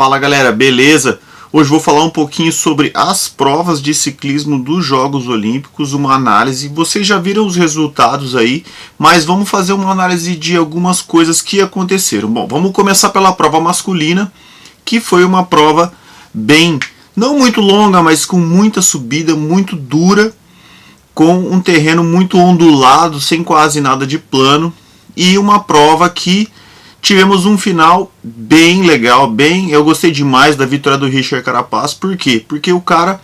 Fala galera, beleza? Hoje vou falar um pouquinho sobre as provas de ciclismo dos Jogos Olímpicos, uma análise. Vocês já viram os resultados aí, mas vamos fazer uma análise de algumas coisas que aconteceram. Bom, vamos começar pela prova masculina, que foi uma prova bem, não muito longa, mas com muita subida, muito dura, com um terreno muito ondulado, sem quase nada de plano, e uma prova que tivemos um final bem legal, eu gostei demais da vitória do Richard Carapaz. Por quê? Porque o cara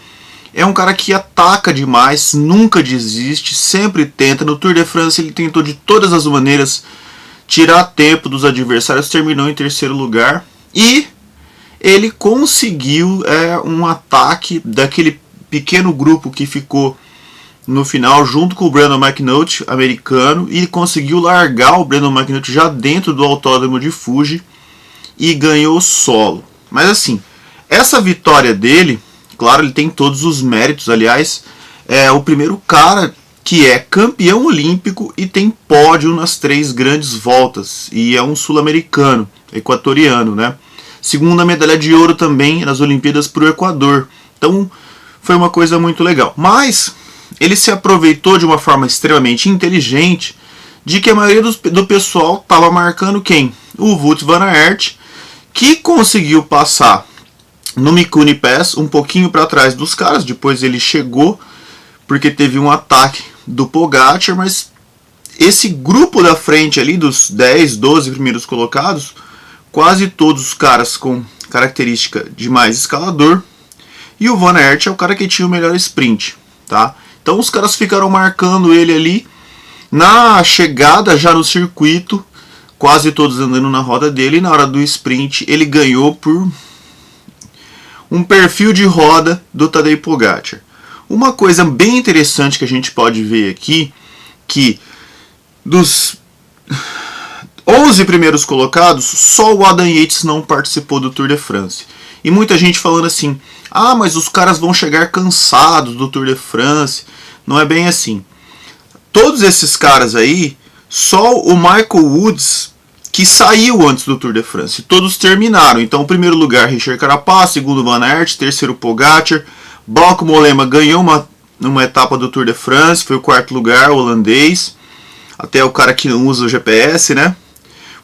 é um cara que ataca demais, nunca desiste, sempre tenta. No Tour de France ele tentou de todas as maneiras tirar tempo dos adversários, terminou em terceiro lugar e ele conseguiu um ataque daquele pequeno grupo que ficou no final junto com o Brandon McNulty, americano, e conseguiu largar o Brandon McNulty já dentro do autódromo de Fuji e ganhou solo. Mas assim, essa vitória dele, claro, ele tem todos os méritos. Aliás, é o primeiro cara que é campeão olímpico e tem pódio nas 3 grandes voltas, e é um sul-americano, equatoriano, né? Segunda medalha de ouro também nas Olimpíadas para o Equador. Então foi uma coisa muito legal. Mas ele se aproveitou de uma forma extremamente inteligente de que a maioria do pessoal estava marcando quem? O Wout van Aert, que conseguiu passar no Mikuni Pass um pouquinho para trás dos caras. Depois ele chegou porque teve um ataque do Pogacar, mas esse grupo da frente ali dos 10, 12 primeiros colocados, quase todos os caras com característica de mais escalador, e o Van Aert é o cara que tinha o melhor sprint, tá? Então os caras ficaram marcando ele ali na chegada já no circuito, quase todos andando na roda dele, e na hora do sprint ele ganhou por um perfil de roda do Tadej Pogacar. Uma coisa bem interessante que a gente pode ver aqui, que dos 11 primeiros colocados, só o Adam Yates não participou do Tour de France. E muita gente falando assim, ah, mas os caras vão chegar cansados do Tour de France. Não é bem assim. Todos esses caras aí, só o Michael Woods que saiu antes do Tour de France. Todos terminaram. Então, o primeiro lugar, Richard Carapaz, segundo Van Aert, terceiro Pogacar. Bauke Mollema ganhou uma etapa do Tour de France, foi o quarto lugar, holandês. Até o cara que não usa o GPS, né?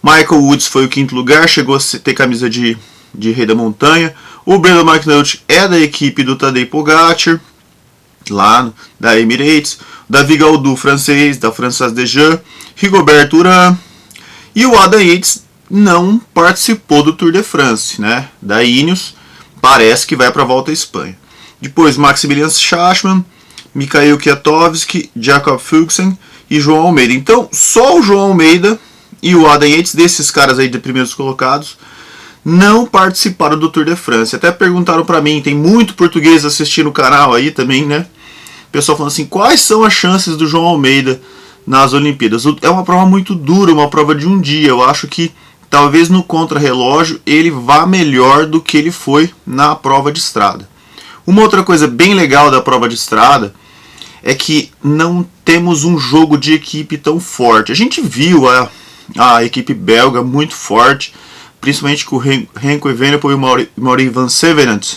Michael Woods foi o quinto lugar, chegou a ter camisa de Rei da Montanha. O Brandon McNulty é da equipe do Tadej Pogacar, lá da Emirates. David Gaudu, francês, da Française des Jeux. Rigoberto Urán. E o Adam Yates não participou do Tour de France, né? Da Ineos, parece que vai para a Volta à Espanha. Depois Maximilian Schachmann, Mikhail Kwiatkowski, Jakob Fuglsang e João Almeida. Então só o João Almeida e o Adam Yates, desses caras aí de primeiros colocados, não participaram do Tour de France. Até perguntaram pra mim, tem muito português assistindo o canal aí também, né? O pessoal falando assim, quais são as chances do João Almeida nas Olimpíadas? É uma prova muito dura, uma prova de um dia. Eu acho que talvez no contrarrelógio ele vá melhor do que ele foi na prova de estrada. Uma outra coisa bem legal da prova de estrada é que não temos um jogo de equipe tão forte. A gente viu a equipe belga muito forte, principalmente com o Remco Evenepoel e o Maury Van Sevenant,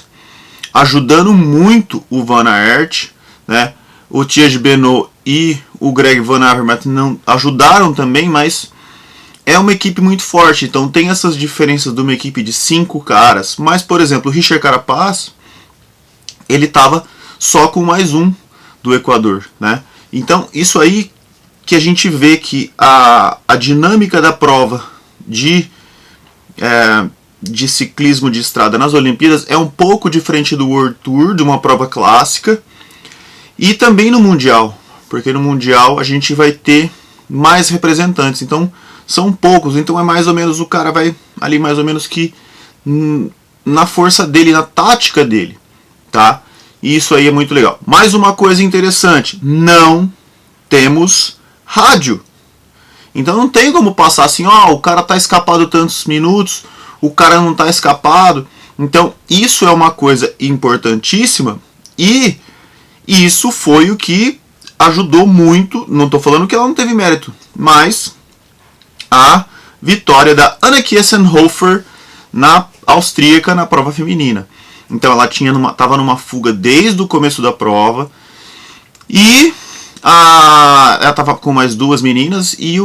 ajudando muito o Van Aert, né? O Thiago Benoot e o Greg Van Avermaet não ajudaram também, mas é uma equipe muito forte. Então tem essas diferenças de uma equipe de 5 caras. Mas, por exemplo, o Richard Carapaz, ele estava só com mais um do Equador, né? Então isso aí que a gente vê que a dinâmica da prova de ciclismo de estrada nas Olimpíadas é um pouco diferente do World Tour, de uma prova clássica, e também no Mundial, porque no Mundial a gente vai ter mais representantes, então são poucos, então é mais ou menos, o cara vai ali mais ou menos que na força dele, na tática dele, tá? E isso aí é muito legal. Mais uma coisa interessante, não temos rádio. Então não tem como passar assim, ó, o cara tá escapado tantos minutos, o cara não tá escapado. Então isso é uma coisa importantíssima, e isso foi o que ajudou muito. Não estou falando que ela não teve mérito, mas a vitória da Anneke Essenhofer na austríaca na prova feminina. Então ela estava numa fuga desde o começo da prova e ela estava com mais duas meninas e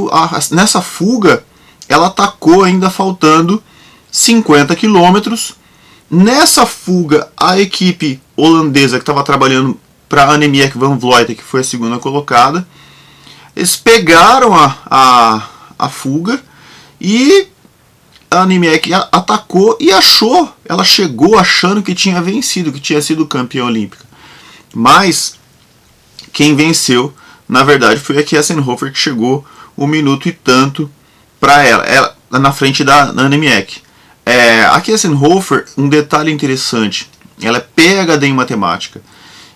nessa fuga ela atacou ainda faltando 50 quilômetros. Nessa fuga a equipe holandesa que estava trabalhando para a Annemiek van Vleuten, que foi a segunda colocada, eles pegaram a fuga e a Annemiek atacou e ela chegou achando que tinha vencido, que tinha sido campeã olímpica. Mas quem venceu, na verdade, foi a Kiesenhofer, que chegou 1 minuto e tanto para ela na frente da Annemiek. A Kiesenhofer, um detalhe interessante, ela é PhD em matemática.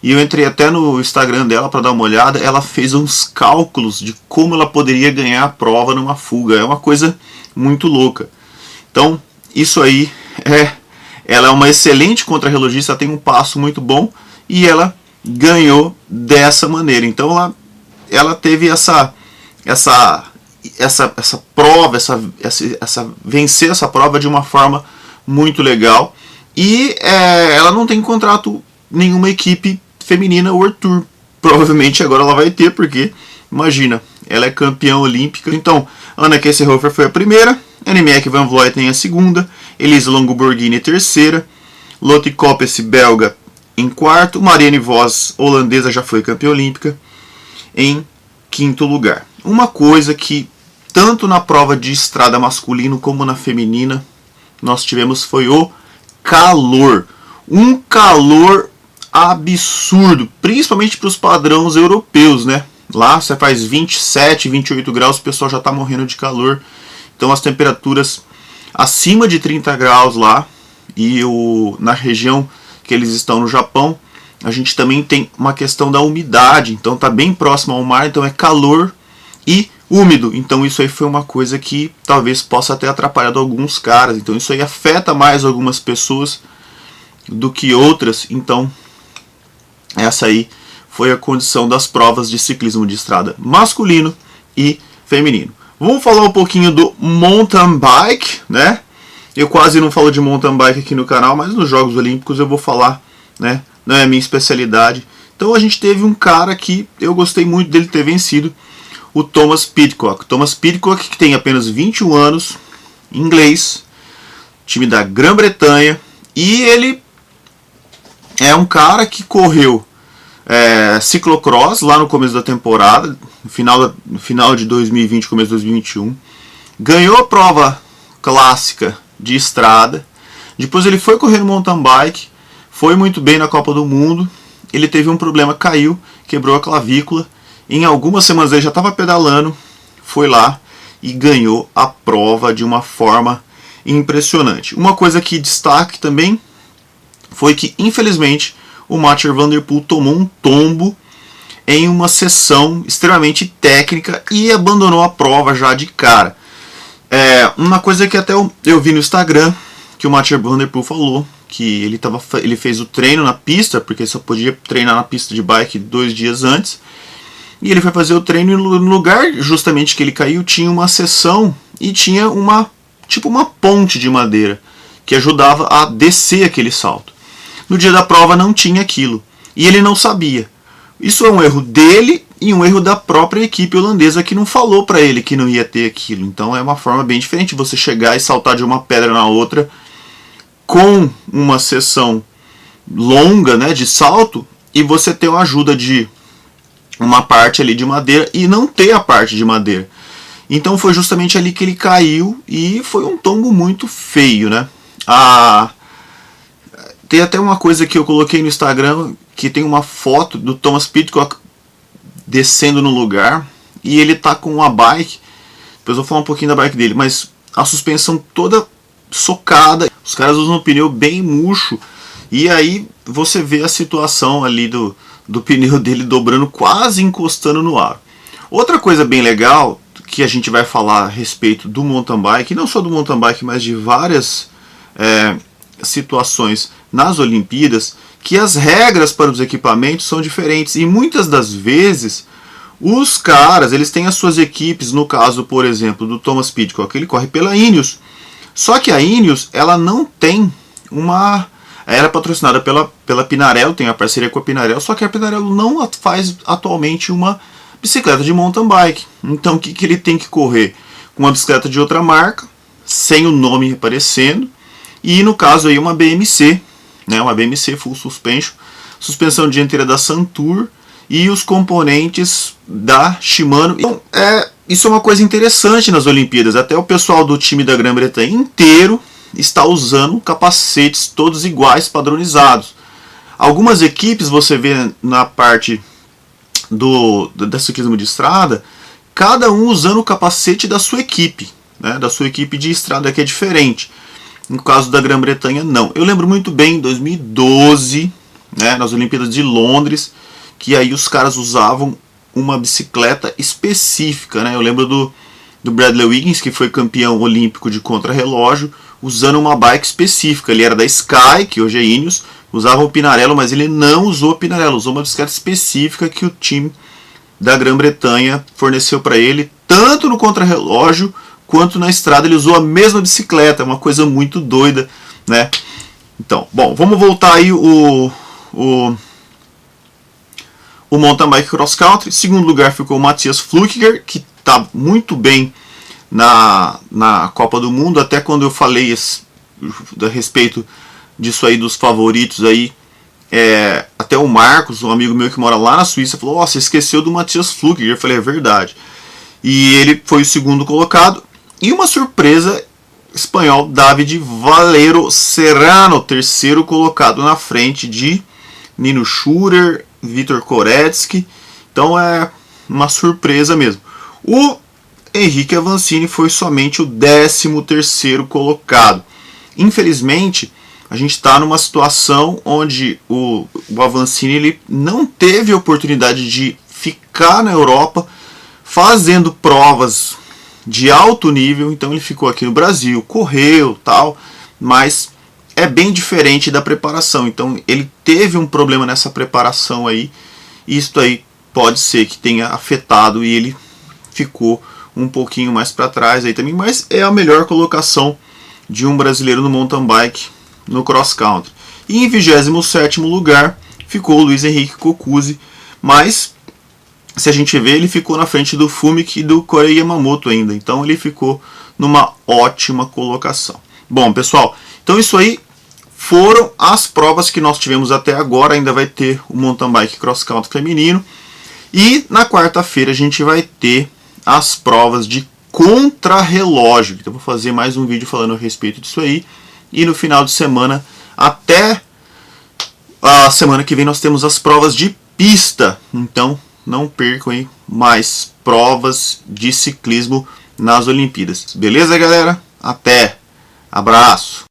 E eu entrei até no Instagram dela para dar uma olhada. Ela fez uns cálculos de como ela poderia ganhar a prova numa fuga. É uma coisa muito louca. Então, isso aí ela é uma excelente contrarrelogista, tem um passo muito bom e ela ganhou dessa maneira. Então, ela teve essa prova, vencer essa prova de uma forma muito legal. E ela não tem contrato nenhuma equipe feminina World Tour. Provavelmente agora ela vai ter, porque imagina, ela é campeã olímpica. Então, Anna Kiesenhofer foi a primeira, Annemiek van Vleuten a segunda, Elise Longo-Borghini terceira, Lotte Koppes, belga, em quarto, Marianne Vos, holandesa, já foi campeã olímpica, em quinto lugar. Uma coisa que tanto na prova de estrada masculino como na feminina nós tivemos foi o calor. Um calor absurdo, principalmente para os padrões europeus, né? Lá você faz 27, 28 graus, o pessoal já está morrendo de calor. Então as temperaturas acima de 30 graus lá. E na região que eles estão no Japão, a gente também tem uma questão da umidade. Então está bem próximo ao mar, então é calor e úmido. Então isso aí foi uma coisa que talvez possa ter atrapalhado alguns caras. Então isso aí afeta mais algumas pessoas do que outras. Então essa aí foi a condição das provas de ciclismo de estrada masculino e feminino. Vamos falar um pouquinho do mountain bike, né? Eu quase não falo de mountain bike aqui no canal, mas nos Jogos Olímpicos eu vou falar, né? Não é a minha especialidade. Então a gente teve um cara que eu gostei muito dele ter vencido, o Thomas Pidcock. Thomas Pidcock, que tem apenas 21 anos, inglês, time da Grã-Bretanha, e ele é um cara que correu ciclocross lá no começo da temporada, no final de 2020, começo de 2021. Ganhou a prova clássica de estrada. Depois ele foi correr no mountain bike, foi muito bem na Copa do Mundo. Ele teve um problema, caiu, quebrou a clavícula. Em algumas semanas ele já estava pedalando, foi lá e ganhou a prova de uma forma impressionante. Uma coisa que destaque também foi que, infelizmente, o Mathieu van der Poel tomou um tombo em uma sessão extremamente técnica e abandonou a prova já de cara. Uma coisa que até eu vi no Instagram, que o Mathieu van der Poel falou, que ele fez o treino na pista, porque só podia treinar na pista de bike 2 dias antes, e ele foi fazer o treino e no lugar justamente que ele caiu tinha uma seção e tinha uma ponte de madeira que ajudava a descer aquele salto. No dia da prova não tinha aquilo. E ele não sabia. Isso é um erro dele e um erro da própria equipe holandesa que não falou para ele que não ia ter aquilo. Então é uma forma bem diferente você chegar e saltar de uma pedra na outra com uma sessão longa, né, de salto, e você ter a ajuda de uma parte ali de madeira e não ter a parte de madeira. Então foi justamente ali que ele caiu e foi um tombo muito feio, né? Tem até uma coisa que eu coloquei no Instagram, que tem uma foto do Thomas Pidcock descendo no lugar, e ele tá com uma bike, depois eu vou falar um pouquinho da bike dele, mas a suspensão toda socada, os caras usam um pneu bem murcho, e aí você vê a situação ali do pneu dele dobrando, quase encostando no aro. Outra coisa bem legal, que a gente vai falar a respeito do mountain bike, não só do mountain bike, mas de várias situações nas Olimpíadas, que as regras para os equipamentos são diferentes e muitas das vezes os caras, eles têm as suas equipes. No caso, por exemplo, do Thomas Pidcock, ele corre pela Ineos, Só que a Ineos, ela não tem uma... Ela é patrocinada pela Pinarello, tem a parceria com a Pinarello, só que a Pinarello não faz atualmente uma bicicleta de mountain bike. Então o que ele tem que correr? Com uma bicicleta de outra marca, sem o nome aparecendo, e no caso aí uma BMC, né, uma BMC Full Suspension, suspensão dianteira da Santur e os componentes da Shimano. Então, isso é uma coisa interessante nas Olimpíadas, até o pessoal do time da Grã-Bretanha inteiro está usando capacetes todos iguais, padronizados. Algumas equipes você vê na parte do ciclismo de estrada, cada um usando o capacete da sua equipe, né, da sua equipe de estrada, que é diferente. No caso da Grã-Bretanha, não. Eu lembro muito bem em 2012, né, nas Olimpíadas de Londres, que aí os caras usavam uma bicicleta específica, né? Eu lembro do Bradley Wiggins, que foi campeão olímpico de contrarrelógio, usando uma bike específica. Ele era da Sky, que hoje é Ineos, usava o Pinarello, mas ele não usou a Pinarello, usou uma bicicleta específica que o time da Grã-Bretanha forneceu para ele, tanto no contrarrelógio quanto na estrada. Ele usou a mesma bicicleta, uma coisa muito doida, né? Então, bom, vamos voltar aí o mountain bike cross country. Em segundo lugar ficou o Matthias Flückiger, que está muito bem na Copa do Mundo. Até quando eu falei a respeito disso aí, dos favoritos aí, até o Marcos, um amigo meu que mora lá na Suíça, falou: "Ó, você esqueceu do Matthias Flückiger." Eu falei: "É verdade." E ele foi o segundo colocado. E uma surpresa, espanhol, David Valero Serrano, terceiro colocado, na frente de Nino Schurter, Vitor Koretsky. Então é uma surpresa mesmo. O Henrique Avancini foi somente o 13º colocado. Infelizmente, a gente está numa situação onde o Avancini ele não teve a oportunidade de ficar na Europa fazendo provas de alto nível. Então ele ficou aqui no Brasil, correu, tal, mas é bem diferente da preparação. Então ele teve um problema nessa preparação aí, e isso aí pode ser que tenha afetado e ele ficou um pouquinho mais para trás aí também, mas é a melhor colocação de um brasileiro no mountain bike no cross country. E em 27º lugar ficou o Luiz Henrique Kokuzi, mas se a gente vê, ele ficou na frente do Fumik e do Korei Yamamoto ainda, então ele ficou numa ótima colocação. Bom, pessoal, então isso aí foram as provas que nós tivemos até agora. Ainda vai ter o mountain bike cross country feminino, e na quarta-feira a gente vai ter as provas de contrarrelógio. Então vou fazer mais um vídeo falando a respeito disso aí, e no final de semana, até a semana que vem, nós temos as provas de pista. Então não percam aí mais provas de ciclismo nas Olimpíadas. Beleza, galera? Até! Abraço!